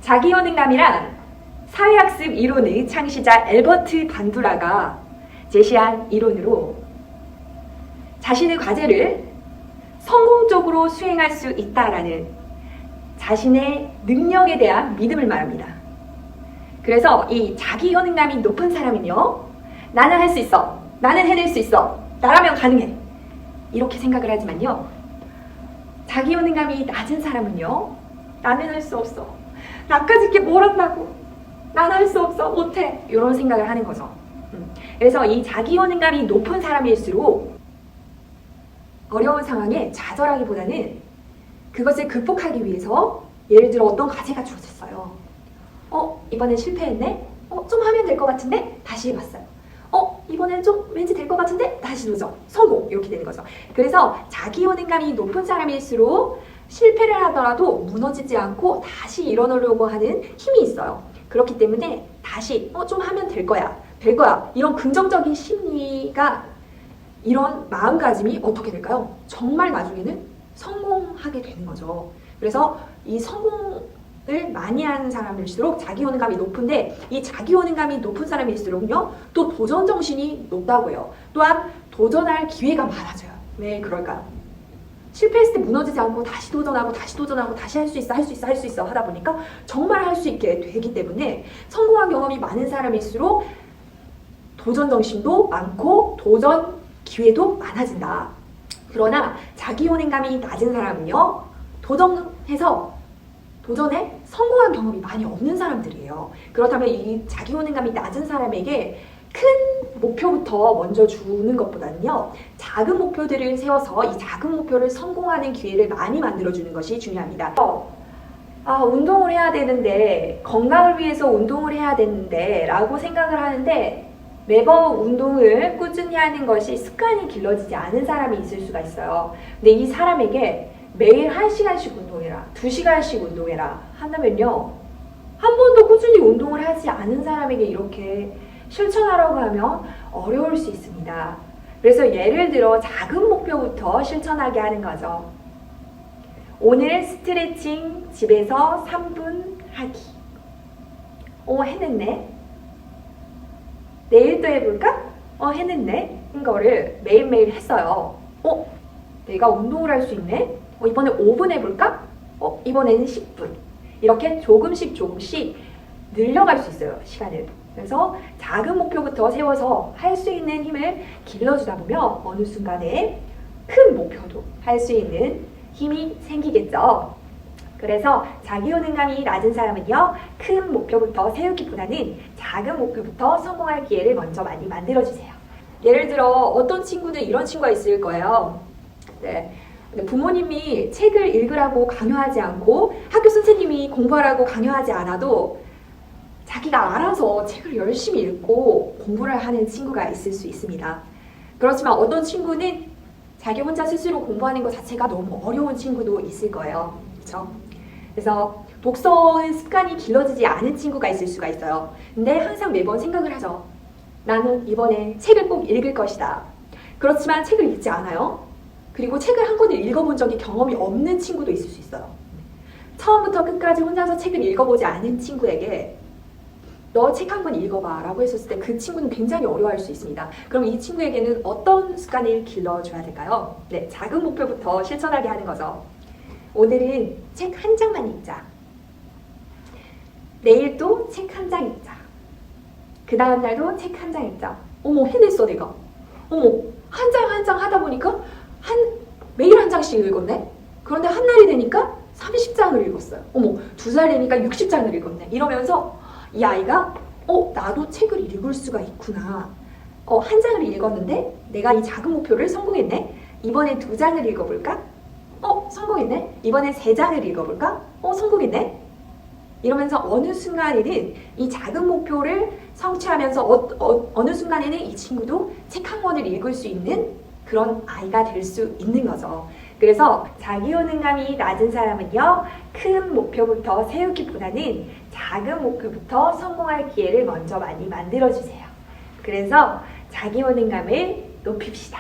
자기효능감이란 사회학습 이론의 창시자 앨버트 반두라가 제시한 이론으로 자신의 과제를 성공적으로 수행할 수 있다라는 자신의 능력에 대한 믿음을 말합니다. 그래서 이 자기효능감이 높은 사람은요, 나는 할 수 있어, 나는 해낼 수 있어, 나라면 가능해, 이렇게 생각을 하지만요, 자기효능감이 낮은 사람은요, 나는 할 수 없어, 나까짓 게 뭘 한다고, 난 할 수 없어, 못해, 이런 생각을 하는 거죠. 그래서 이 자기효능감이 높은 사람일수록 어려운 상황에 좌절하기보다는 그것을 극복하기 위해서, 예를 들어 어떤 과제가 주어졌어요. 이번엔 실패했네? 좀 하면 될 것 같은데? 다시 해봤어요. 이번엔 좀 왠지 될 것 같은데? 다시 도전. 성공! 이렇게 되는 거죠. 그래서 자기효능감이 높은 사람일수록 실패를 하더라도 무너지지 않고 다시 일어나려고 하는 힘이 있어요. 그렇기 때문에 다시 좀 하면 될 거야. 될 거야. 이런 긍정적인 심리가, 이런 마음가짐이 어떻게 될까요? 정말 나중에는 성공하게 되는 거죠. 그래서 이 성공을 많이 하는 사람일수록 자기효능감이 높은데, 이 자기효능감이 높은 사람일수록요, 또 도전정신이 높다고 해요. 또한 도전할 기회가 많아져요. 왜 그럴까요? 실패했을 때 무너지지 않고 다시 도전하고 다시 도전하고 다시 할 수 있어, 할 수 있어, 할 수 있어 하다 보니까 정말 할 수 있게 되기 때문에 성공한 경험이 많은 사람일수록 도전정신도 많고 도전 기회도 많아진다. 그러나 자기효능감이 낮은 사람은요, 도전에 성공한 경험이 많이 없는 사람들이에요. 그렇다면 이 자기효능감이 낮은 사람에게 큰 목표부터 먼저 주는 것보다는요, 작은 목표들을 세워서 이 작은 목표를 성공하는 기회를 많이 만들어주는 것이 중요합니다. 운동을 해야 되는데, 건강을 위해서 운동을 해야 되는데 라고 생각을 하는데, 매번 운동을 꾸준히 하는 것이 습관이 길러지지 않은 사람이 있을 수가 있어요. 근데 이 사람에게 매일 1시간씩 운동해라, 2시간씩 운동해라 한다면요, 한 번도 꾸준히 운동을 하지 않은 사람에게 이렇게 실천하라고 하면 어려울 수 있습니다. 그래서 예를 들어 작은 목표부터 실천하게 하는 거죠. 오늘 스트레칭 집에서 3분 하기. 해냈네. 내일 또 해볼까? 해냈네. 이거를 매일매일 했어요. 내가 운동을 할 수 있네? 이번에 5분 해볼까? 이번에는 10분. 이렇게 조금씩 늘려갈 수 있어요, 시간을. 그래서 작은 목표부터 세워서 할 수 있는 힘을 길러주다 보면 어느 순간에 큰 목표도 할 수 있는 힘이 생기겠죠. 그래서 자기효능감이 낮은 사람은요, 큰 목표부터 세우기보다는 작은 목표부터 성공할 기회를 먼저 많이 만들어주세요. 예를 들어 어떤 친구는 이런 친구가 있을 거예요. 부모님이 책을 읽으라고 강요하지 않고 학교 선생님이 공부하라고 강요하지 않아도 자기가 알아서 책을 열심히 읽고 공부를 하는 친구가 있을 수 있습니다. 그렇지만 어떤 친구는 자기 혼자 스스로 공부하는 것 자체가 너무 어려운 친구도 있을 거예요. 그렇죠? 그래서 독서의 습관이 길러지지 않은 친구가 있을 수가 있어요. 근데 항상 매번 생각을 하죠. 나는 이번에 책을 꼭 읽을 것이다. 그렇지만 책을 읽지 않아요. 그리고 책을 한 권을 읽어본 적이 경험이 없는 친구도 있을 수 있어요. 처음부터 끝까지 혼자서 책을 읽어보지 않은 친구에게 너 책 한 권 읽어봐 라고 했었을 때 그 친구는 굉장히 어려워할 수 있습니다. 그럼 이 친구에게는 어떤 습관을 길러줘야 될까요? 작은 목표부터 실천하게 하는 거죠. 오늘은 책 한 장만 읽자. 내일 또 책 한 장 읽자. 그 다음 날도 책 한 장 읽자. 해냈어 내가. 한 장 한 장 하다 보니까 매일 한 장씩 읽었네. 그런데 한 날이 되니까 30장을 읽었어요. 2살 되니까 60장을 읽었네. 이러면서 이 아이가 나도 책을 읽을 수가 있구나. 한 장을 읽었는데 내가 이 작은 목표를 성공했네. 이번에 2장을 읽어볼까? 성공했네. 이번엔 3장을 읽어볼까? 성공했네. 이러면서 어느 순간에는 이 작은 목표를 성취하면서 어느 순간에는 이 친구도 책 한 권을 읽을 수 있는 그런 아이가 될 수 있는 거죠. 그래서 자기효능감이 낮은 사람은요, 큰 목표부터 세우기보다는 작은 목표부터 성공할 기회를 먼저 많이 만들어주세요. 그래서 자기효능감을 높입시다.